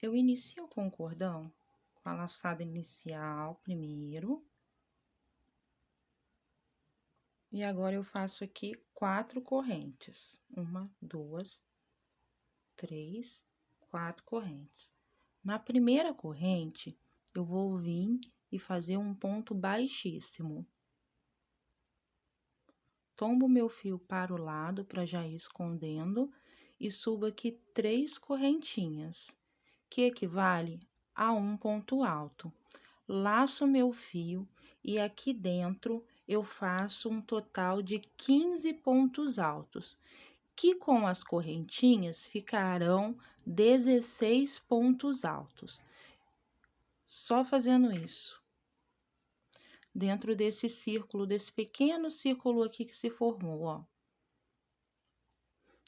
Eu inicio com o cordão, com a laçada inicial primeiro. E agora eu faço aqui 4 correntes. 1, 2, 3, 4 correntes. Na primeira corrente, eu vou vir e fazer um ponto baixíssimo. Tombo meu fio para o lado para já ir escondendo e subo aqui 3 correntinhas, que equivale a um ponto alto. Laço meu fio e aqui dentro eu faço um total de 15 pontos altos, que com as correntinhas ficarão 16 pontos altos. Só fazendo isso. Dentro desse círculo, desse pequeno círculo aqui que se formou, ó.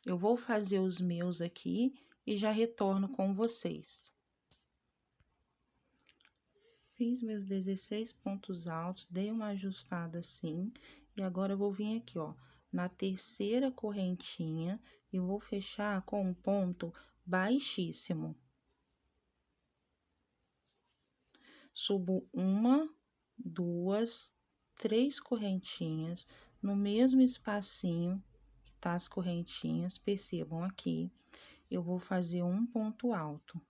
Eu vou fazer os meus aqui e já retorno com vocês. Fiz meus 16 pontos altos, dei uma ajustada assim, e agora eu vou vir aqui, ó, na terceira correntinha e vou fechar com um ponto baixíssimo. Subo 1, 2, 3 correntinhas no mesmo espacinho que tá as correntinhas, percebam aqui, eu vou fazer um ponto alto.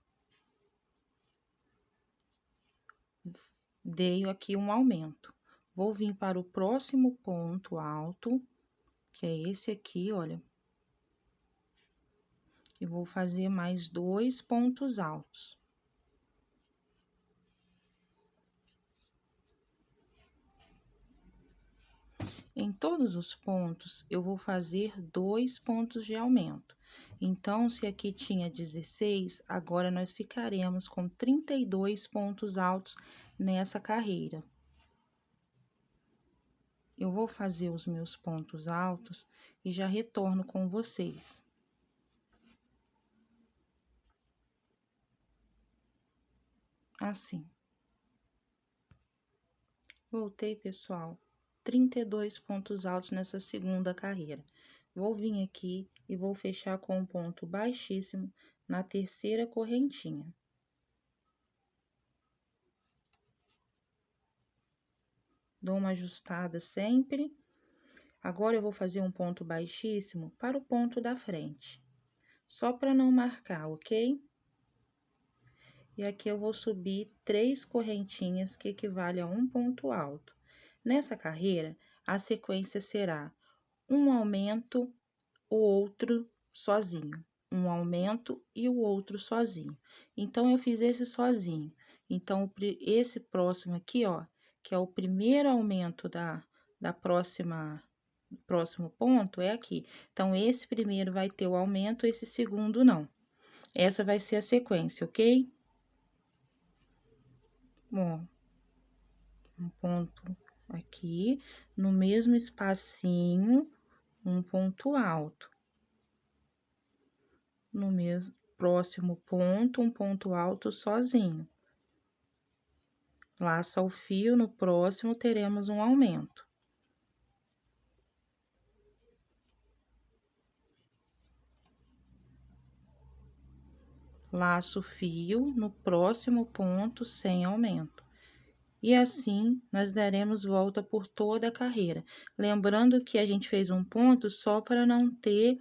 Dei aqui um aumento. Vou vir para o próximo ponto alto, que é esse aqui, olha. E vou fazer mais 2 pontos altos. Em todos os pontos, eu vou fazer 2 pontos de aumento. Então, se aqui tinha 16, agora nós ficaremos com 32 pontos altos nessa carreira. Eu vou fazer os meus pontos altos e já retorno com vocês. Assim. Voltei, pessoal. 32 pontos altos nessa segunda carreira. Vou vir aqui e vou fechar com um ponto baixíssimo na terceira correntinha. Dou uma ajustada sempre. Agora, eu vou fazer um ponto baixíssimo para o ponto da frente. Só para não marcar, ok? E aqui eu vou subir 3 correntinhas, que equivale a um ponto alto. Nessa carreira, a sequência será um aumento, o outro sozinho. Um aumento e o outro sozinho. Então, eu fiz esse sozinho. Então, esse próximo aqui, ó, que é o primeiro aumento da próximo ponto, é aqui. Então, esse primeiro vai ter o aumento, esse segundo não. Essa vai ser a sequência, ok? Bom, um ponto aqui, no mesmo espacinho, um ponto alto. No mesmo próximo ponto, um ponto alto sozinho. Laça o fio, no próximo teremos um aumento. Laço o fio, no próximo ponto sem aumento. E assim, nós daremos volta por toda a carreira. Lembrando que a gente fez um ponto só para não ter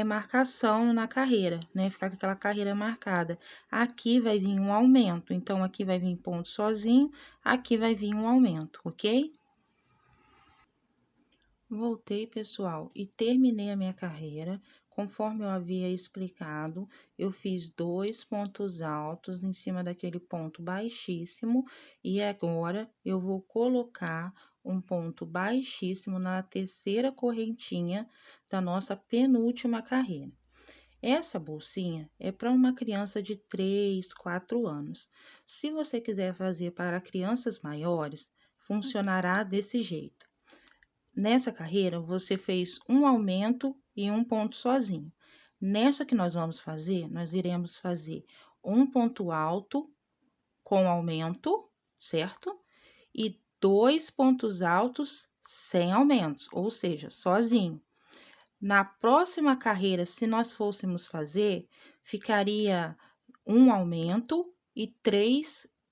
marcação na carreira, né? Ficar com aquela carreira marcada. Aqui vai vir um aumento, então, aqui vai vir ponto sozinho, aqui vai vir um aumento, ok? Voltei, pessoal, e terminei a minha carreira. Conforme eu havia explicado, eu fiz 2 pontos altos em cima daquele ponto baixíssimo, e agora eu vou colocar um ponto baixíssimo na terceira correntinha da nossa penúltima carreira. Essa bolsinha é para uma criança de 3, 4 anos. Se você quiser fazer para crianças maiores, funcionará desse jeito. Nessa carreira, você fez um aumento e um ponto sozinho. Nessa que nós vamos fazer, nós iremos fazer um ponto alto com aumento, certo? E 2 pontos altos sem aumentos, ou seja, sozinho. Na próxima carreira, se nós fôssemos fazer, ficaria um aumento e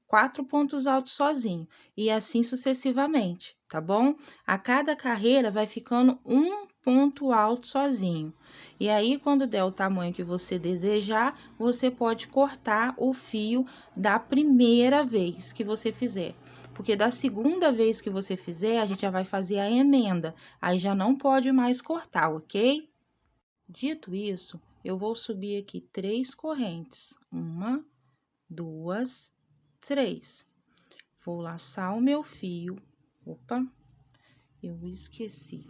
4 pontos altos sozinho, e assim sucessivamente, tá bom? A cada carreira vai ficando um ponto alto sozinho. E aí, quando der o tamanho que você desejar, você pode cortar o fio da primeira vez que você fizer. Porque da segunda vez que você fizer, a gente já vai fazer a emenda. Aí já não pode mais cortar, ok? Dito isso, eu vou subir aqui 3 correntes. 1, 2, 3. Vou laçar o meu fio. Opa, eu esqueci.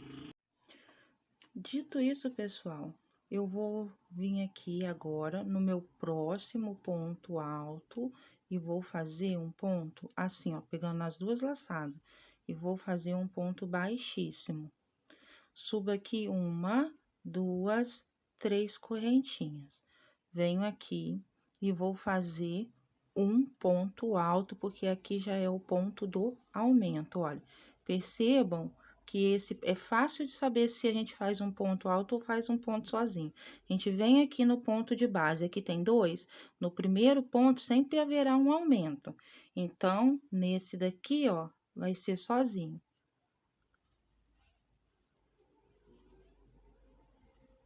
Dito isso, pessoal, eu vou vir aqui agora no meu próximo ponto alto e vou fazer um ponto assim, ó, pegando as duas laçadas, e vou fazer um ponto baixíssimo. Subo aqui 1, 2, 3 correntinhas. Venho aqui e vou fazer um ponto alto, porque aqui já é o ponto do aumento, olha. Percebam que esse é fácil de saber se a gente faz um ponto alto ou faz um ponto sozinho. A gente vem aqui no ponto de base, aqui tem 2, no primeiro ponto sempre haverá um aumento. Então, nesse daqui, ó, vai ser sozinho.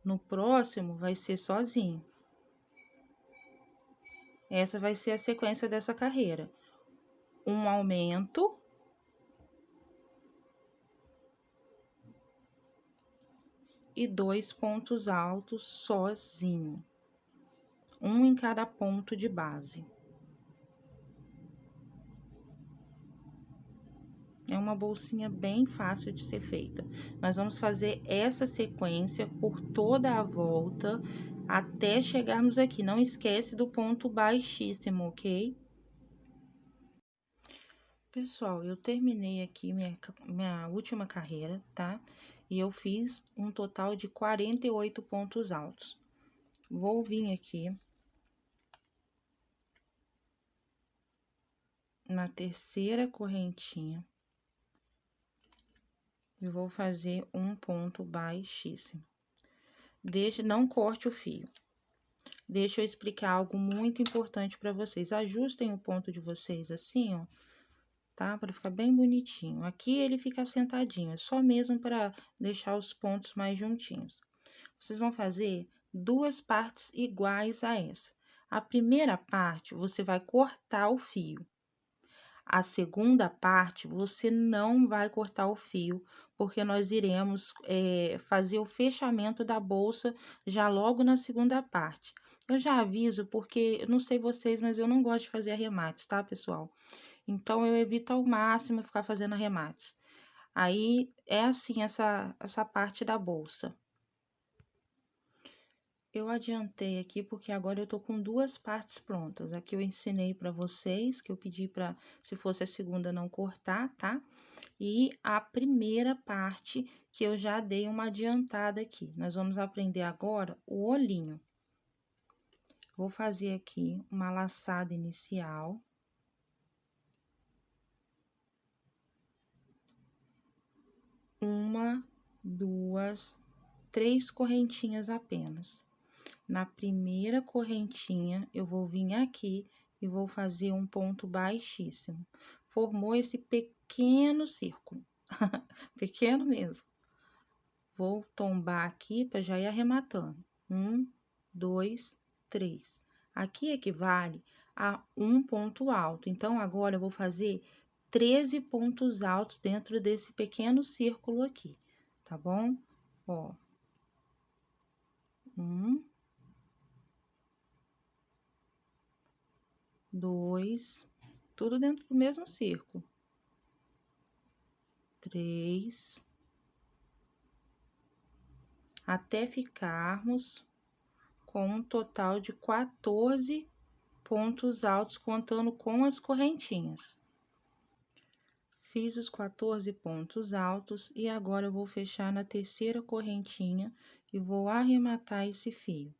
No próximo, vai ser sozinho. Essa vai ser a sequência dessa carreira. Um aumento e 2 pontos altos sozinho. Um em cada ponto de base. É uma bolsinha bem fácil de ser feita. Nós vamos fazer essa sequência por toda a volta até chegarmos aqui. Não esquece do ponto baixíssimo, ok? Pessoal, eu terminei aqui minha última carreira, tá? E eu fiz um total de 48 pontos altos. Vou vir aqui na terceira correntinha e vou fazer um ponto baixíssimo. Não corte o fio. Deixa eu explicar algo muito importante para vocês. Ajustem o ponto de vocês assim, ó, tá? Para ficar bem bonitinho. Aqui ele fica sentadinho, é só mesmo para deixar os pontos mais juntinhos. Vocês vão fazer 2 partes iguais a essa. A primeira parte, você vai cortar o fio. A segunda parte, você não vai cortar o fio, porque nós iremos fazer o fechamento da bolsa já logo na segunda parte. Eu já aviso, porque, eu não sei vocês, mas eu não gosto de fazer arremates, tá, pessoal? Então, eu evito ao máximo ficar fazendo arremates. Aí, é assim essa parte da bolsa. Eu adiantei aqui porque agora eu tô com 2 partes prontas. Aqui eu ensinei para vocês, que eu pedi para, se fosse a segunda, não cortar, tá? E a primeira parte que eu já dei uma adiantada aqui. Nós vamos aprender agora o olhinho. Vou fazer aqui uma laçada inicial. Uma, 2, 3 correntinhas apenas. Na primeira correntinha, eu vou vir aqui e vou fazer um ponto baixíssimo. Formou esse pequeno círculo, pequeno mesmo. Vou tombar aqui para já ir arrematando. 1, 2, 3. Aqui equivale a um ponto alto. Então, agora eu vou fazer 13 pontos altos dentro desse pequeno círculo aqui, tá bom? Ó. 1, 2, tudo dentro do mesmo círculo. 3, até ficarmos com um total de 14 pontos altos, contando com as correntinhas. Fiz os 14 pontos altos e agora eu vou fechar na terceira correntinha e vou arrematar esse fio.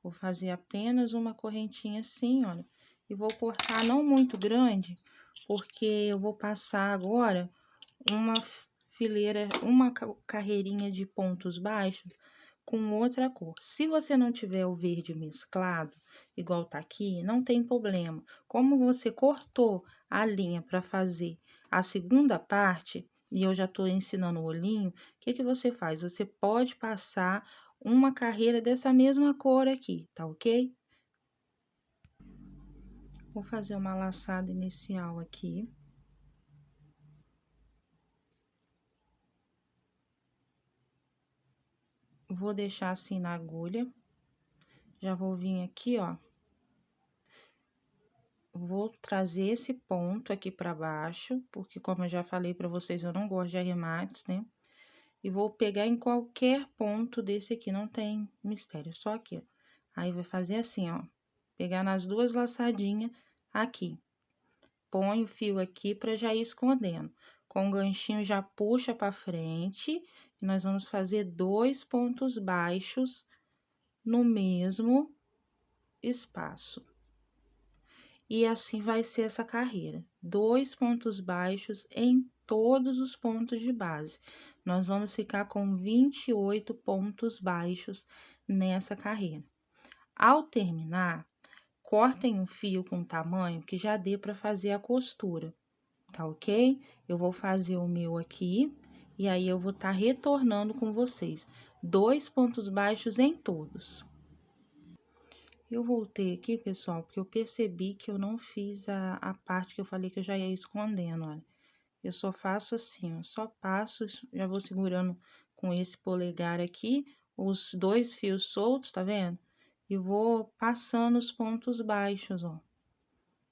Vou fazer apenas uma correntinha assim, olha, e vou cortar não muito grande, porque eu vou passar agora uma fileira, uma carreirinha de pontos baixos com outra cor. Se você não tiver o verde mesclado, igual tá aqui, não tem problema. Como você cortou a linha para fazer a segunda parte, e eu já tô ensinando o olhinho, o que que você faz? Você pode passar uma carreira dessa mesma cor aqui, tá ok? Vou fazer uma laçada inicial aqui. Vou deixar assim na agulha. Já vou vir aqui, ó. Vou trazer esse ponto aqui para baixo, porque como eu já falei para vocês, eu não gosto de arremates, né? E vou pegar em qualquer ponto desse aqui, não tem mistério, só aqui, ó. Aí, vai fazer assim, ó. Pegar nas duas laçadinhas aqui. Põe o fio aqui para já ir escondendo. Com o ganchinho já puxa para frente. E nós vamos fazer 2 pontos baixos no mesmo espaço. E assim vai ser essa carreira. 2 pontos baixos em todos os pontos de base. Nós vamos ficar com 28 pontos baixos nessa carreira. Ao terminar, cortem o fio com tamanho que já dê para fazer a costura, tá ok? Eu vou fazer o meu aqui, e aí eu vou estar retornando com vocês. 2 pontos baixos em todos. Eu voltei aqui, pessoal, porque eu percebi que eu não fiz a parte que eu falei que eu já ia escondendo, olha. Eu só faço assim, ó, só passo, já vou segurando com esse polegar aqui, os 2 fios soltos, tá vendo? E vou passando os pontos baixos, ó.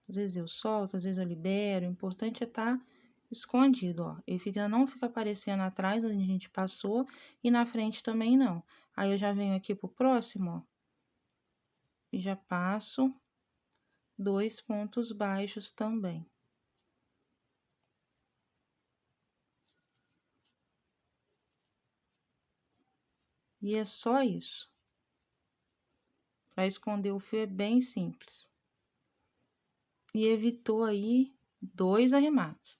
Às vezes eu solto, às vezes eu libero, o importante é tá escondido, ó. Ele não fica aparecendo atrás onde a gente passou e na frente também não. Aí, eu já venho aqui pro próximo, ó. E já passo 2 pontos baixos também. E é só isso. Para esconder o fio é bem simples. E evitou aí 2 arremates.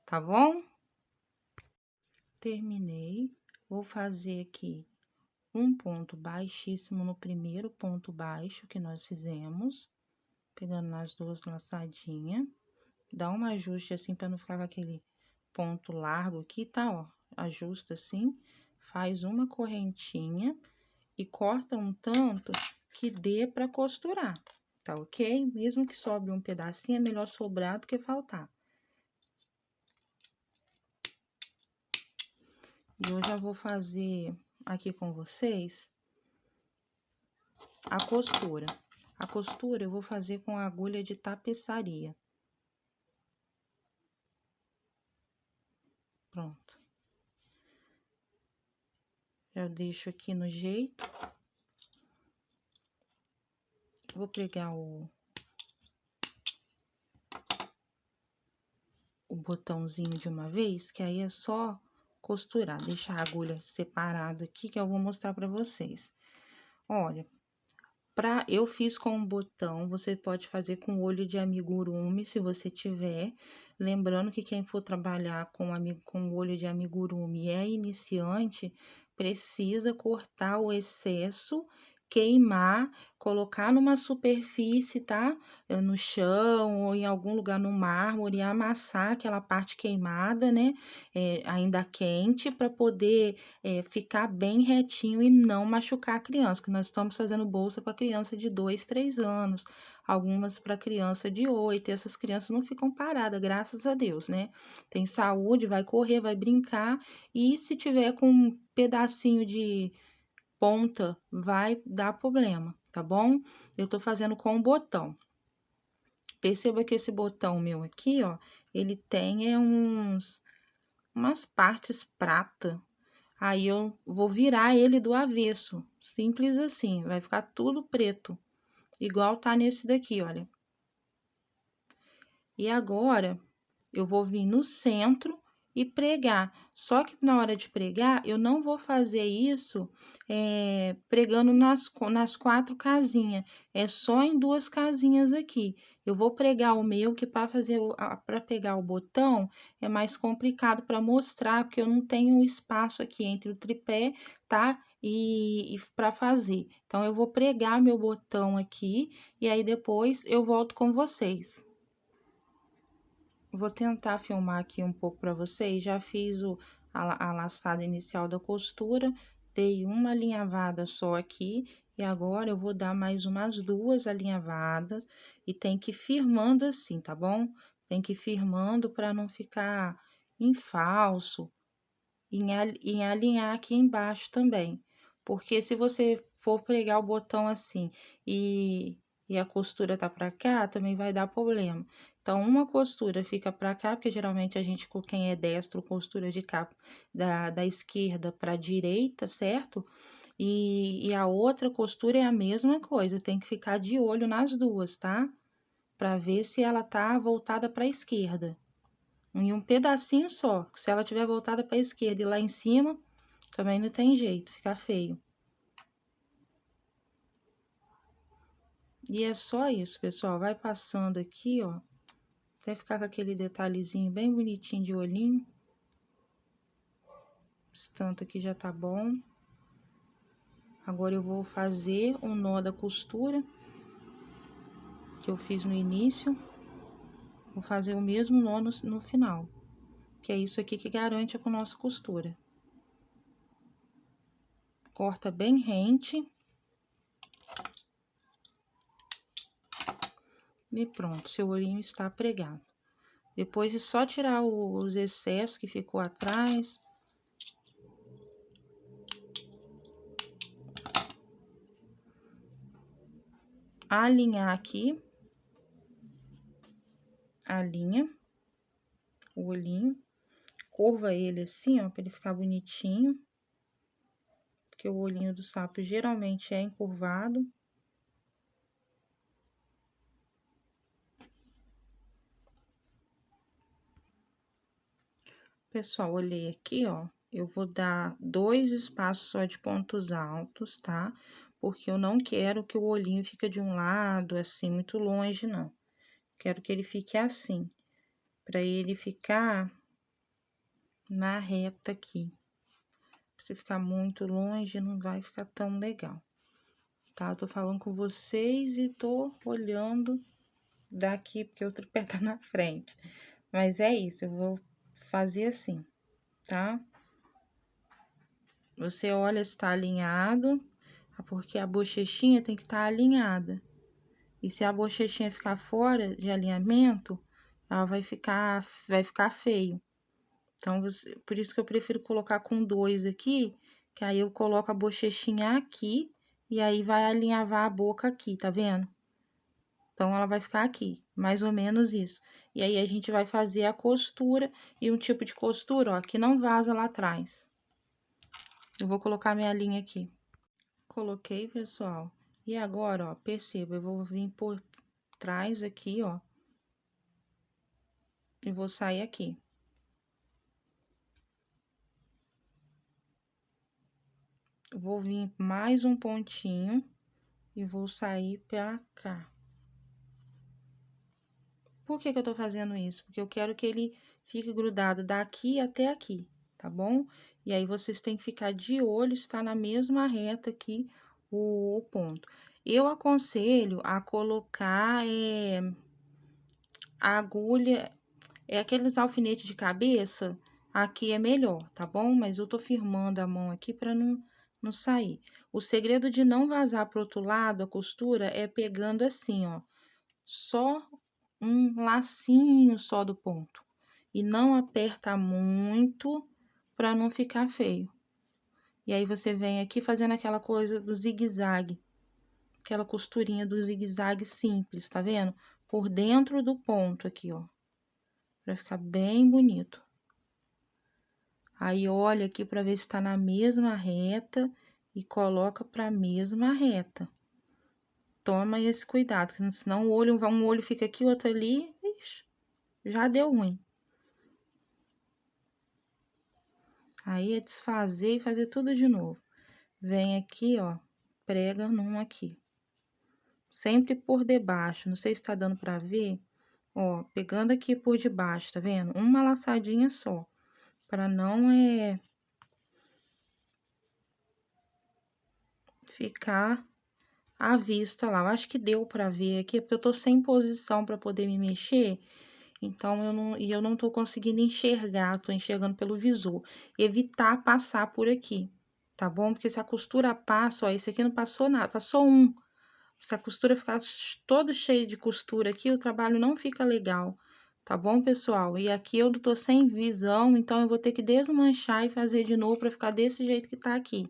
Tá bom? Terminei. Vou fazer aqui um ponto baixíssimo no primeiro ponto baixo que nós fizemos. Pegando nas duas laçadinhas. Dá um ajuste assim para não ficar com aquele ponto largo aqui, tá? Ó, ajusta assim, faz uma correntinha e corta um tanto que dê para costurar, tá ok? Mesmo que sobre um pedacinho, é melhor sobrar do que faltar. E eu já vou fazer aqui com vocês a costura. A costura eu vou fazer com a agulha de tapeçaria. Pronto. Já deixo aqui no jeito. Vou pegar o botãozinho de uma vez, que aí é só costurar. Deixar a agulha separado aqui, que eu vou mostrar pra vocês. Olha, eu fiz com um botão, você pode fazer com olho de amigurumi, se você tiver. Lembrando que quem for trabalhar com olho de amigurumi é iniciante, precisa cortar o excesso, queimar, colocar numa superfície, tá? No chão ou em algum lugar no mármore, e amassar aquela parte queimada, né? Ainda quente, para poder ficar bem retinho e não machucar a criança, que nós estamos fazendo bolsa para criança de 2, 3 anos, algumas para criança de 8, e essas crianças não ficam paradas, graças a Deus, né? Tem saúde, vai correr, vai brincar, e se tiver com um pedacinho de ponta, vai dar problema, tá bom? Eu tô fazendo com o botão. Perceba que esse botão meu aqui, ó, ele tem umas partes prata. Aí, eu vou virar ele do avesso, simples assim, vai ficar tudo preto, igual tá nesse daqui, olha. E agora, eu vou vir no centro e pregar. Só que na hora de pregar, eu não vou fazer isso pregando nas 4 casinhas, é só em 2 casinhas aqui. Eu vou pregar o meu, que para para pegar o botão é mais complicado para mostrar, porque eu não tenho espaço aqui entre o tripé, tá? E para fazer. Então, eu vou pregar meu botão aqui e aí depois eu volto com vocês. Vou tentar filmar aqui um pouco para vocês. Já fiz a laçada inicial da costura, dei uma alinhavada só aqui e agora eu vou dar mais umas 2 alinhavadas e tem que ir firmando assim, tá bom? Tem que ir firmando para não ficar em falso em alinhar aqui embaixo também. Porque se você for pregar o botão assim e a costura tá para cá, também vai dar problema. Então, uma costura fica para cá, porque geralmente a gente, quem é destro, costura de cá da esquerda para a direita, certo? E a outra costura é a mesma coisa, tem que ficar de olho nas duas, tá? Para ver se ela tá voltada para a esquerda. Em um pedacinho só, que se ela tiver voltada para a esquerda e lá em cima, também não tem jeito, fica feio. E é só isso, pessoal. Vai passando aqui, ó, até ficar com aquele detalhezinho bem bonitinho de olhinho. Esse tanto aqui já tá bom. Agora eu vou fazer um nó da costura que eu fiz no início. Vou fazer o mesmo nó no final, que é isso aqui que garante com a nossa costura. Corta bem rente. E pronto, seu olhinho está pregado. Depois é só tirar os excessos que ficou atrás. Alinhar aqui. Alinha o olhinho. Curva ele assim, ó, para ele ficar bonitinho. Porque o olhinho do sapo geralmente é encurvado. Pessoal, olhei aqui, ó. Eu vou dar 2 espaços só de pontos altos, tá? Porque eu não quero que o olhinho fique de um lado, assim, muito longe, não. Quero que ele fique assim, para ele ficar na reta aqui. Se ficar muito longe, não vai ficar tão legal, tá? Eu tô falando com vocês e tô olhando daqui, porque o tripé tá na frente. Mas é isso, eu vou fazer assim, tá? Você olha se tá alinhado, porque a bochechinha tem que estar alinhada. E se a bochechinha ficar fora de alinhamento, ela vai ficar feio. Então, por isso que eu prefiro colocar com 2 aqui, que aí eu coloco a bochechinha aqui e aí vai alinhavar a boca aqui, tá vendo? Então, ela vai ficar aqui, mais ou menos isso. E aí, a gente vai fazer a costura e um tipo de costura, ó, que não vaza lá atrás. Eu vou colocar minha linha aqui. Coloquei, pessoal. E agora, ó, perceba, eu vou vir por trás aqui, ó. E vou sair aqui. Vou vir mais um pontinho e vou sair pra cá. Por que que eu tô fazendo isso? Porque eu quero que ele fique grudado daqui até aqui, tá bom? E aí, vocês têm que ficar de olho, está na mesma reta aqui o ponto. Eu aconselho a colocar a agulha, aqueles alfinetes de cabeça, aqui é melhor, tá bom? Mas eu tô firmando a mão aqui para não sair. O segredo de não vazar pro outro lado a costura é pegando assim, ó, só um lacinho só do ponto. E não aperta muito para não ficar feio. E aí, você vem aqui fazendo aquela coisa do zigue-zague. Aquela costurinha do zigue-zague simples, tá vendo? Por dentro do ponto aqui, ó. Pra ficar bem bonito. Aí, olha aqui pra ver se tá na mesma reta e coloca pra mesma reta. Toma esse cuidado, senão um olho fica aqui, outro ali, ixi, já deu ruim. Aí é desfazer e fazer tudo de novo. Vem aqui, ó, prega num aqui. Sempre por debaixo, não sei se tá dando pra ver. Ó, pegando aqui por debaixo, tá vendo? Uma laçadinha só, pra não ficar à vista lá. Eu acho que deu pra ver aqui, porque eu tô sem posição pra poder me mexer. Então, eu não tô conseguindo enxergar, tô enxergando pelo visor. Evitar passar por aqui, tá bom? Porque se a costura passa, ó, esse aqui não passou nada, passou um. Se a costura ficar toda cheia de costura aqui, o trabalho não fica legal, tá bom, pessoal? E aqui eu tô sem visão, então eu vou ter que desmanchar e fazer de novo pra ficar desse jeito que tá aqui.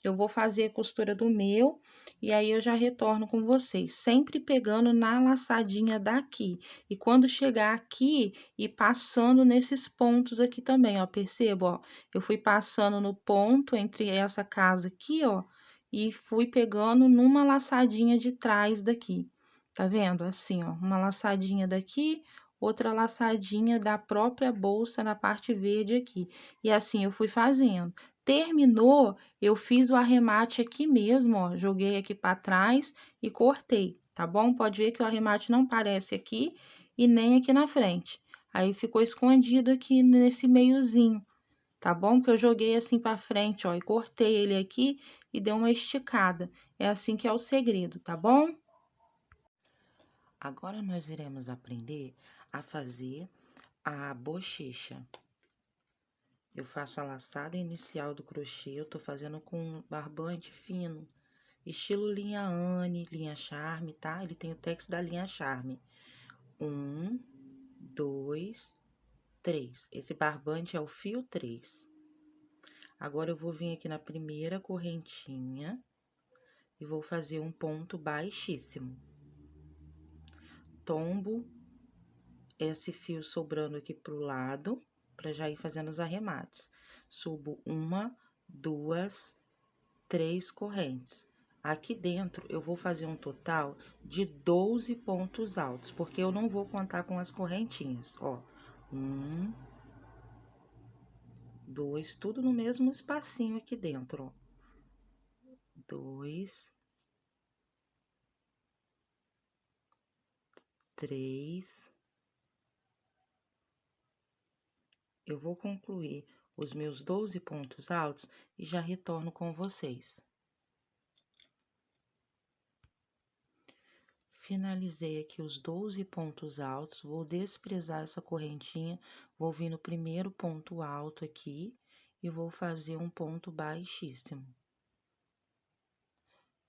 Eu vou fazer a costura do meu e aí eu já retorno com vocês, sempre pegando na laçadinha daqui. E quando chegar aqui e passando nesses pontos aqui também, ó, perceba, ó, eu fui passando no ponto entre essa casa aqui, ó, e fui pegando numa laçadinha de trás daqui. Tá vendo? Assim, ó, uma laçadinha daqui, outra laçadinha da própria bolsa na parte verde aqui. E assim eu fui fazendo. Terminou, eu fiz o arremate aqui mesmo, ó, joguei aqui para trás e cortei, tá bom? Pode ver que o arremate não aparece aqui e nem aqui na frente. Aí ficou escondido aqui nesse meiozinho, tá bom? Porque eu joguei assim para frente, ó, e cortei ele aqui e dei uma esticada. É assim que é o segredo, tá bom? Agora nós iremos aprender a fazer a bochecha. Eu faço a laçada inicial do crochê, eu tô fazendo com barbante fino, estilo linha Anne, linha Charme, tá? Ele tem o texto da linha Charme. 1, 2, 3. Esse barbante é o fio 3. Agora, eu vou vir aqui na primeira correntinha e vou fazer um ponto baixíssimo. Tombo esse fio sobrando aqui pro lado, pra já ir fazendo os arremates. Subo 1, 2, 3 correntes. Aqui dentro, eu vou fazer um total de 12 pontos altos, porque eu não vou contar com as correntinhas, ó. 1, 2, tudo no mesmo espacinho aqui dentro, ó. 2, 3. Eu vou concluir os meus 12 pontos altos e já retorno com vocês. Finalizei aqui os 12 pontos altos, vou desprezar essa correntinha, vou vir no primeiro ponto alto aqui e vou fazer um ponto baixíssimo.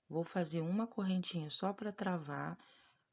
Vou fazer uma correntinha só para travar,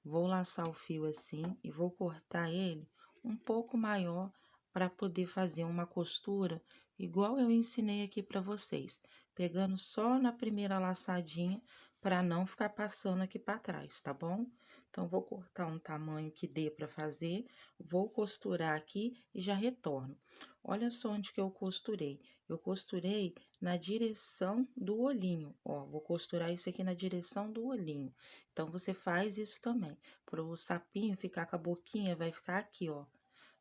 vou laçar o fio assim e vou cortar ele um pouco maior para poder fazer uma costura igual eu ensinei aqui para vocês, pegando só na primeira laçadinha para não ficar passando aqui para trás, tá bom? Então, vou cortar um tamanho que dê para fazer, vou costurar aqui e já retorno. Olha só onde que eu costurei. Eu costurei na direção do olhinho, ó, vou costurar isso aqui na direção do olhinho. Então, você faz isso também. Para o sapinho ficar com a boquinha, vai ficar aqui, ó.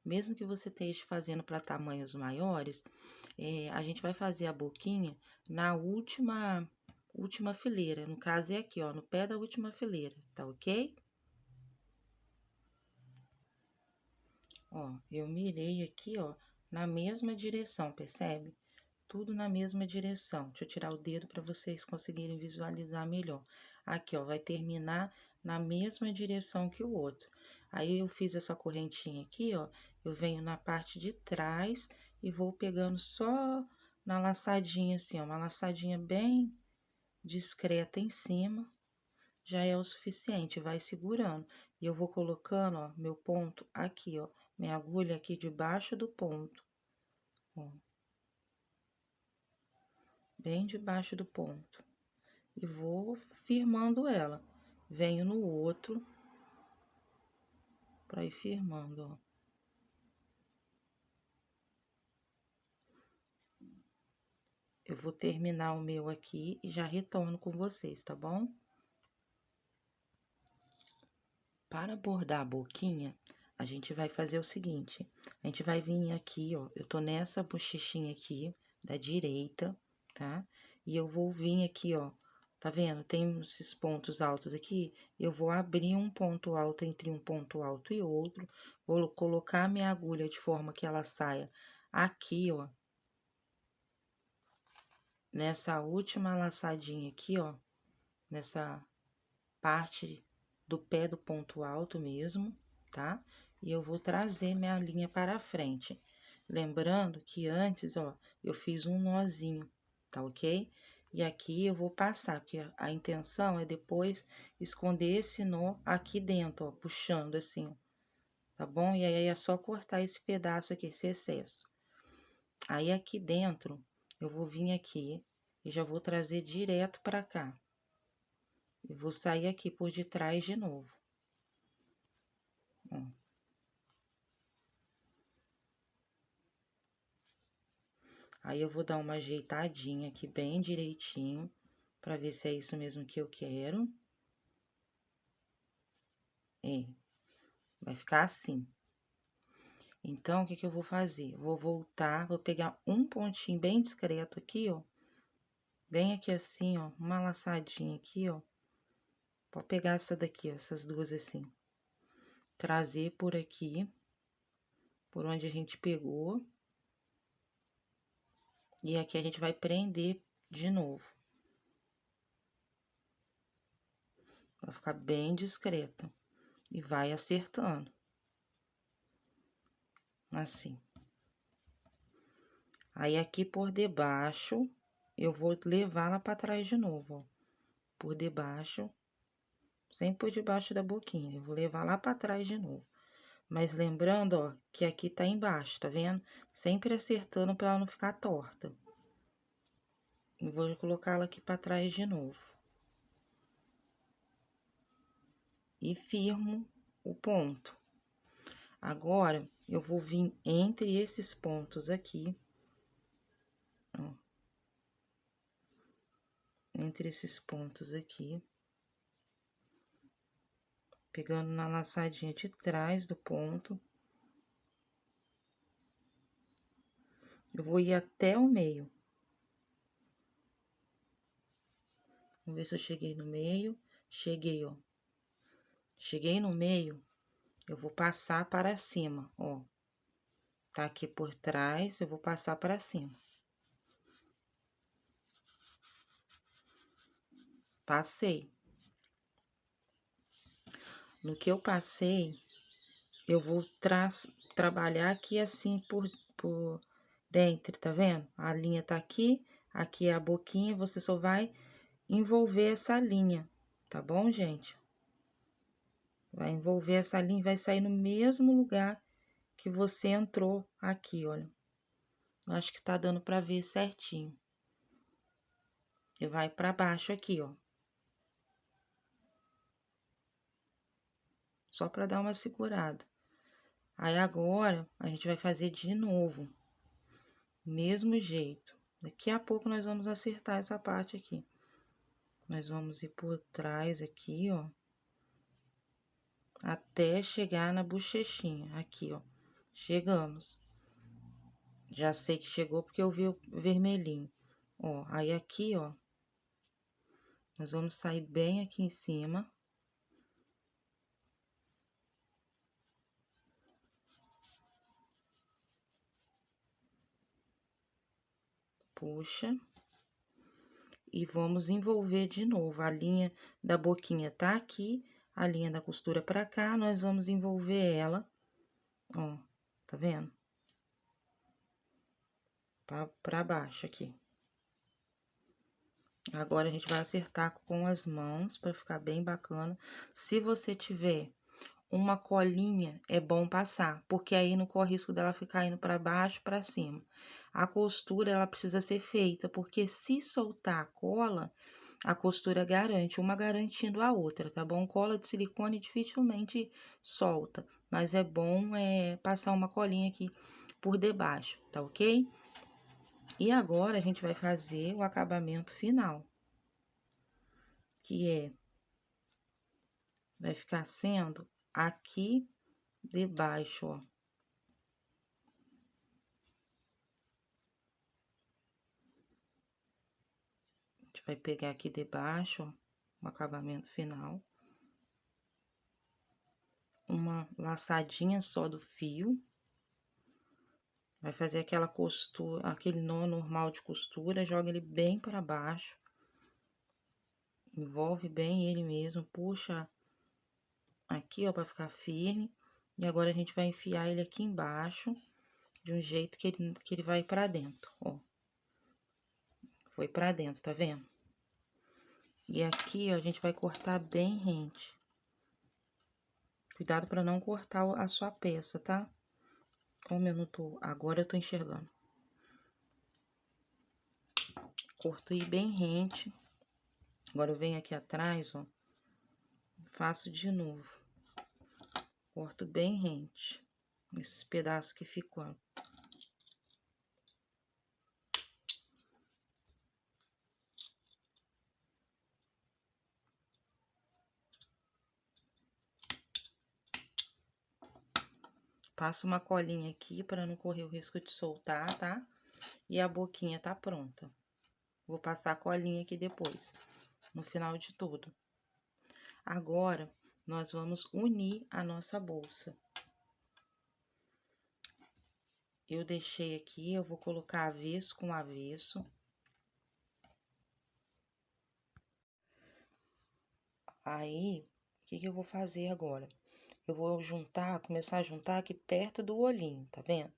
Mesmo que você esteja fazendo para tamanhos maiores, a gente vai fazer a boquinha na última fileira. No caso, é aqui, ó, no pé da última fileira, tá ok? Ó, eu mirei aqui, ó, na mesma direção, percebe? Tudo na mesma direção. Deixa eu tirar o dedo para vocês conseguirem visualizar melhor. Aqui, ó, vai terminar na mesma direção que o outro. Aí, eu fiz essa correntinha aqui, ó, eu venho na parte de trás e vou pegando só na laçadinha, assim, ó, uma laçadinha bem discreta em cima, já é o suficiente, vai segurando. E eu vou colocando, ó, meu ponto aqui, ó, minha agulha aqui debaixo do ponto, ó, bem debaixo do ponto. E vou firmando ela. Venho no outro pra ir firmando, ó. Eu vou terminar o meu aqui e já retorno com vocês, tá bom? Para bordar a boquinha, a gente vai fazer o seguinte, a gente vai vir aqui, ó, eu tô nessa bochechinha aqui, da direita, tá? E eu vou vir aqui, ó, tá vendo? Tem esses pontos altos aqui, eu vou abrir um ponto alto entre um ponto alto e outro, vou colocar minha agulha de forma que ela saia aqui, ó, nessa última laçadinha aqui, ó, nessa parte do pé do ponto alto mesmo, tá? E eu vou trazer minha linha para frente. Lembrando que antes, ó, eu fiz um nozinho, tá ok? E aqui eu vou passar, porque a intenção é depois esconder esse nó aqui dentro, ó, puxando assim, ó, tá bom? E aí é só cortar esse pedaço aqui, esse excesso. Aí aqui dentro, eu vou vir aqui e já vou trazer direto pra cá. E vou sair aqui por detrás de novo. Ó. Aí eu vou dar uma ajeitadinha aqui bem direitinho, pra ver se é isso mesmo que eu quero. É, vai ficar assim. Então, o que que eu vou fazer? Vou voltar, vou pegar um pontinho bem discreto aqui, ó. Bem aqui assim, ó, uma laçadinha aqui, ó. Pode pegar essa daqui, ó, essas duas assim. Trazer por aqui, por onde a gente pegou. E aqui a gente vai prender de novo. Vai ficar bem discreta. E vai acertando. Assim. Aí, aqui por debaixo, eu vou levar lá pra trás de novo, ó. Por debaixo, sempre por debaixo da boquinha. Eu vou levar lá pra trás de novo. Mas lembrando, ó, que aqui tá embaixo, tá vendo? Sempre acertando pra ela não ficar torta. E vou colocar ela aqui pra trás de novo. E firmo o ponto. Agora, eu vou vir entre esses pontos aqui, ó. Entre esses pontos aqui. Pegando na laçadinha de trás do ponto. Eu vou ir até o meio. Vamos ver se eu cheguei no meio. Cheguei, ó. Cheguei no meio, eu vou passar para cima, ó. Tá aqui por trás, eu vou passar para cima. Passei. No que eu passei, eu vou trabalhar aqui assim por dentro, tá vendo? A linha tá aqui, aqui é a boquinha, você só vai envolver essa linha, tá bom, gente? Vai envolver essa linha e vai sair no mesmo lugar que você entrou aqui, olha. Acho que tá dando pra ver certinho. E vai pra baixo aqui, ó. Só pra dar uma segurada. Aí, agora, a gente vai fazer de novo. Mesmo jeito. Daqui a pouco, nós vamos acertar essa parte aqui. Nós vamos ir por trás aqui, ó. Até chegar na bochechinha. Aqui, ó. Chegamos. Já sei que chegou porque eu vi o vermelhinho. Ó, aí aqui, ó. Nós vamos sair bem aqui em cima. Puxa. E vamos envolver de novo. A linha da boquinha tá aqui, a linha da costura pra cá, nós vamos envolver ela, ó, tá vendo? Pra baixo aqui. Agora, a gente vai acertar com as mãos, pra ficar bem bacana. Se você tiver uma colinha, é bom passar, porque aí não corre risco dela ficar indo pra baixo, pra cima. A costura, ela precisa ser feita, porque se soltar a cola, a costura garante, uma garantindo a outra, tá bom? Cola de silicone dificilmente solta, mas é bom passar uma colinha aqui por debaixo, tá ok? E agora, a gente vai fazer o acabamento final, que vai ficar sendo aqui debaixo, ó. vai pegar aqui debaixo, ó, o acabamento final. Uma laçadinha só do fio. Vai fazer aquela costura, aquele nó normal de costura, joga ele bem para baixo. Envolve bem ele mesmo, puxa aqui, ó, para ficar firme. E agora a gente vai enfiar ele aqui embaixo, de um jeito que ele vai para dentro, ó. Foi para dentro, tá vendo? E aqui, ó, a gente vai cortar bem rente. Cuidado para não cortar a sua peça, tá? Como eu não tô... Agora eu tô enxergando. Corto aí bem rente. Agora eu venho aqui atrás, ó. Faço de novo. Corto bem rente. Esses pedaços que ficou. Passo uma colinha aqui para não correr o risco de soltar, tá? E a boquinha tá pronta. Vou passar a colinha aqui depois, no final de tudo. Agora, nós vamos unir a nossa bolsa. Eu deixei aqui, eu vou colocar avesso com avesso. Aí, o que eu vou fazer agora? Eu vou juntar, começar a juntar aqui perto do olhinho, tá vendo?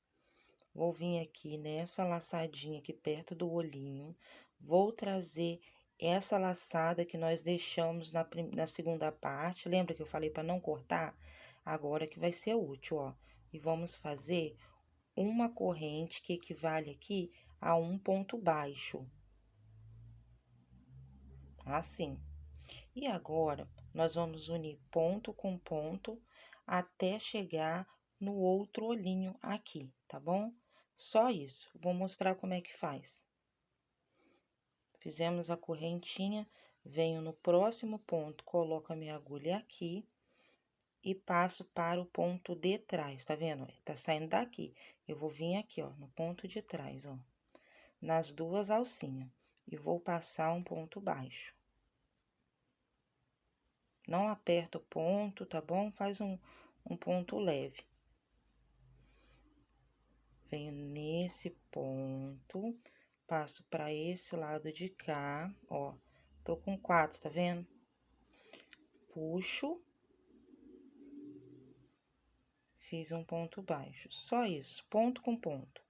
Vou vir aqui nessa laçadinha aqui perto do olhinho, vou trazer essa laçada que nós deixamos na segunda parte, lembra que eu falei para não cortar? Agora que vai ser útil, ó. E vamos fazer uma corrente que equivale aqui a um ponto baixo. Assim. E agora, nós vamos unir ponto com ponto até chegar no outro olhinho aqui, tá bom? Só isso. Vou mostrar como é que faz. Fizemos a correntinha, venho no próximo ponto, coloco a minha agulha aqui e passo para o ponto de trás, tá vendo? Tá saindo daqui. Eu vou vir aqui, ó, no ponto de trás, ó, nas duas alcinhas, e vou passar um ponto baixo. Não aperta o ponto, tá bom? Faz um ponto leve. Venho nesse ponto, passo para esse lado de cá, ó. Tô com 4, tá vendo? Puxo. Fiz um ponto baixo. Só isso, ponto com ponto.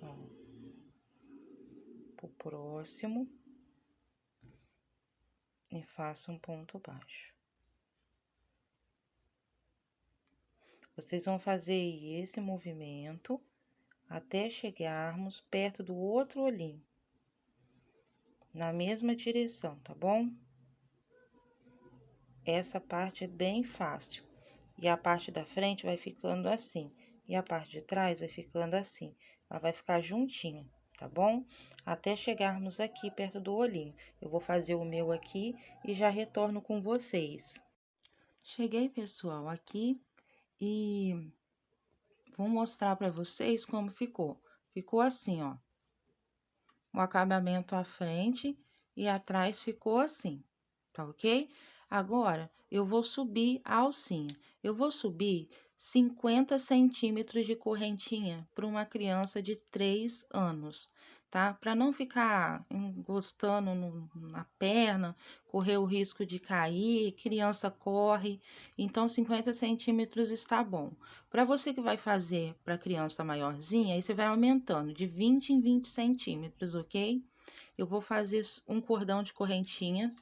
Ó. Pro próximo. E faço um ponto baixo. Vocês vão fazer esse movimento até chegarmos perto do outro olhinho. Na mesma direção, tá bom? Essa parte é bem fácil. E a parte da frente vai ficando assim. E a parte de trás vai ficando assim. Ela vai ficar juntinha, tá bom? Até chegarmos aqui perto do olhinho. Eu vou fazer o meu aqui e já retorno com vocês. Cheguei, pessoal, aqui e vou mostrar para vocês como ficou. Ficou assim, ó. O acabamento à frente e atrás ficou assim, tá ok? Agora, eu vou subir a alcinha. Eu vou subir 50 centímetros de correntinha para uma criança de 3 anos, tá? Para não ficar encostando na perna, correr o risco de cair, criança corre. Então, 50 centímetros está bom. Para você que vai fazer para criança maiorzinha, aí você vai aumentando de 20 em 20 centímetros, ok? Eu vou fazer um cordão de correntinha.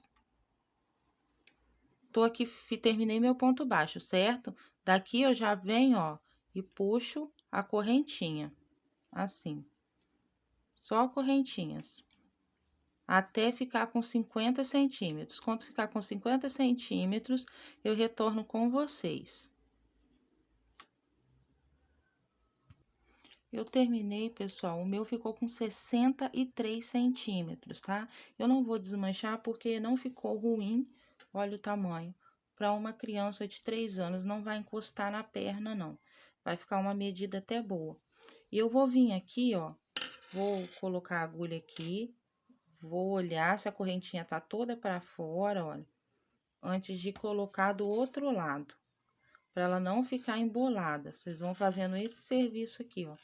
Tô aqui, terminei meu ponto baixo, certo? Daqui eu já venho, ó, e puxo a correntinha, assim. Só correntinhas. Até ficar com 50 centímetros. Quando ficar com 50 centímetros, eu retorno com vocês. Eu terminei, pessoal, o meu ficou com 63 centímetros, tá? Eu não vou desmanchar porque não ficou ruim, olha o tamanho. Para uma criança de 3 anos, não vai encostar na perna, não. Vai ficar uma medida até boa. E eu vou vir aqui, ó, vou colocar a agulha aqui, Vou olhar se a correntinha tá toda para fora, olha, antes de colocar do outro lado, para ela não ficar embolada. Vocês vão fazendo esse serviço aqui, ó.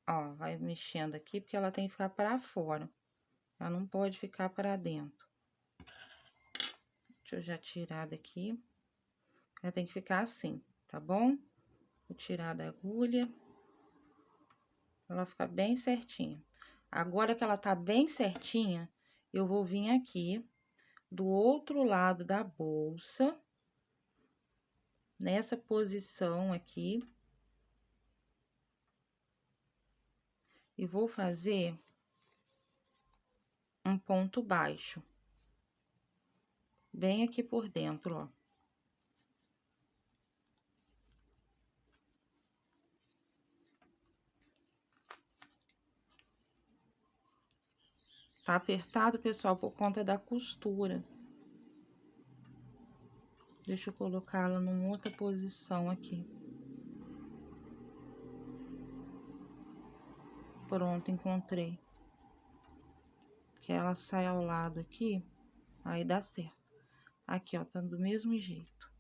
Ó, vai mexendo aqui porque ela tem que ficar para fora. Ela não pode ficar para dentro. Deixa eu já tirar daqui. Ela tem que ficar assim, tá bom? Vou tirar da agulha. Ela fica bem certinha. Agora que ela tá bem certinha, eu vou vir aqui do outro lado da bolsa, nessa posição aqui, e vou fazer um ponto baixo, bem aqui por dentro, ó. Tá apertado, pessoal, por conta da costura. Deixa eu colocá-la numa outra posição aqui. Pronto, encontrei. Que ela sai ao lado aqui, aí dá certo. Aqui, ó, tá do mesmo jeito.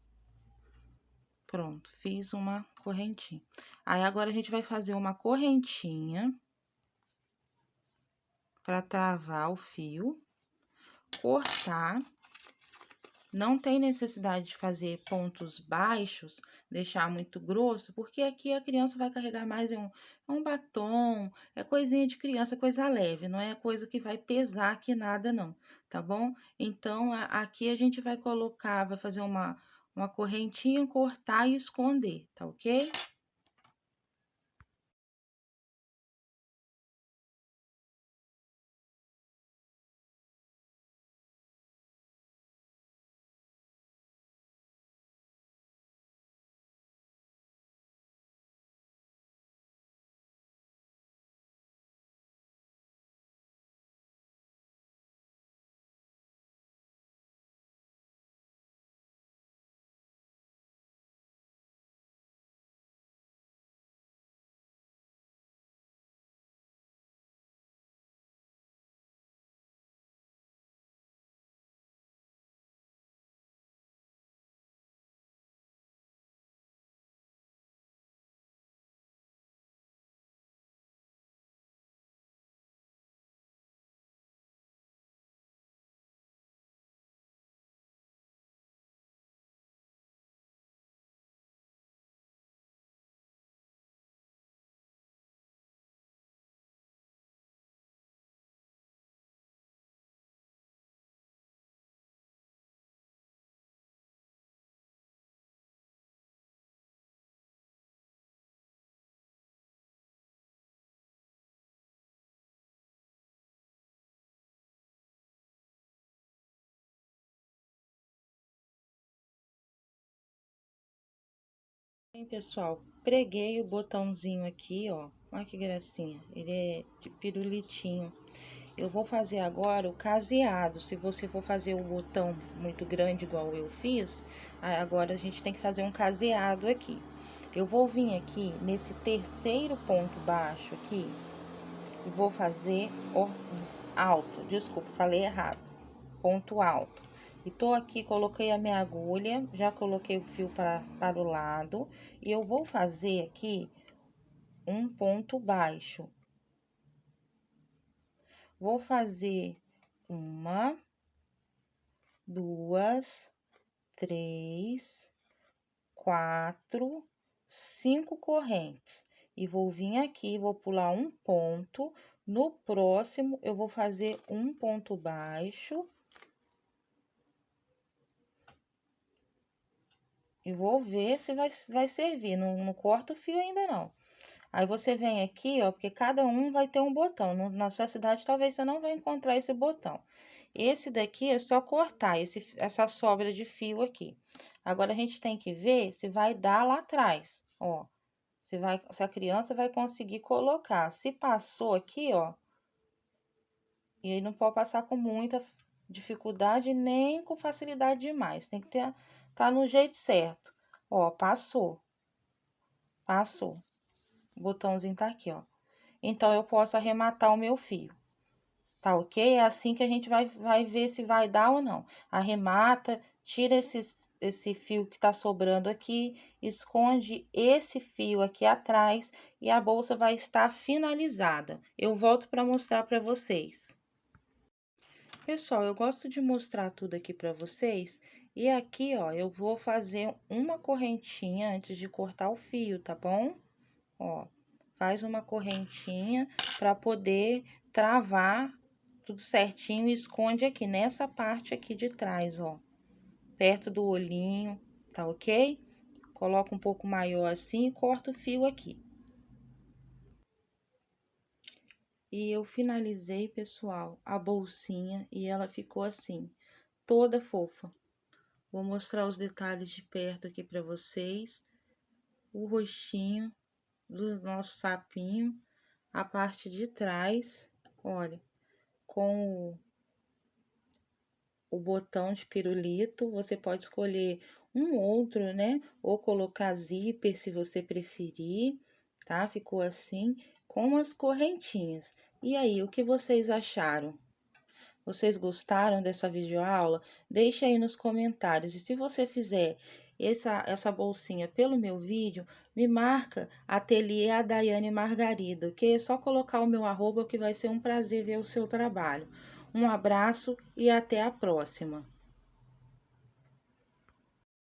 Pronto, fiz uma correntinha. Aí, agora a gente vai fazer uma correntinha para travar o fio, cortar. Não tem necessidade de fazer pontos baixos, deixar muito grosso, porque aqui a criança vai carregar mais um batom, é coisinha de criança, coisa leve, não é coisa que vai pesar aqui nada não, tá bom? Então, aqui a gente vai colocar, vai fazer uma correntinha, cortar e esconder, tá ok? Bem, pessoal, preguei o botãozinho aqui, ó. Olha que gracinha. Ele é de pirulitinho. Eu vou fazer agora o caseado. Se você for fazer o botão muito grande, igual eu fiz, aí agora a gente tem que fazer um caseado aqui. Eu vou vir aqui nesse terceiro ponto baixo aqui e vou fazer alto. Desculpa, falei errado. Ponto alto. E tô aqui, coloquei a minha agulha, já coloquei o fio para o lado, e eu vou fazer aqui um ponto baixo. Vou fazer uma, duas, três, quatro, 5 correntes. E vou vir aqui, vou pular um ponto. No próximo, eu vou fazer um ponto baixo. E vou ver se vai servir. Não corto o fio ainda não. Aí você vem aqui, ó, porque cada um vai ter um botão. Na sua cidade, talvez você não vai encontrar esse botão. Esse daqui é só cortar essa sobra de fio aqui. Agora, a gente tem que ver se vai dar lá atrás, ó. Se a criança vai conseguir colocar. Se passou aqui, ó, e aí não pode passar com muita dificuldade nem com facilidade demais. Tem que tá no jeito certo. Ó, passou. Passou. O botãozinho tá aqui, ó. Então, eu posso arrematar o meu fio. Tá ok? É assim que a gente vai ver se vai dar ou não. Arremata, tira esse fio que tá sobrando aqui, esconde esse fio aqui atrás e a bolsa vai estar finalizada. Eu volto para mostrar para vocês. Pessoal, eu gosto de mostrar tudo aqui para vocês. E aqui, ó, eu vou fazer uma correntinha antes de cortar o fio, tá bom? Ó, faz uma correntinha para poder travar tudo certinho e esconde aqui nessa parte aqui de trás, ó, perto do olhinho, tá ok? Coloca um pouco maior assim e corta o fio aqui. E eu finalizei, pessoal, a bolsinha e ela ficou assim, toda fofa. Vou mostrar os detalhes de perto aqui para vocês. O rostinho do nosso sapinho, a parte de trás, olha, com o botão de pirulito, você pode escolher um outro, né? Ou colocar zíper se você preferir, tá? Ficou assim, com as correntinhas. E aí, o que vocês acharam? Vocês gostaram dessa videoaula? Deixa aí nos comentários. E se você fizer essa bolsinha pelo meu vídeo, me marca Ateliê a Daiane Margarida, ok? É só colocar o meu arroba que vai ser um prazer ver o seu trabalho. Um abraço e até a próxima!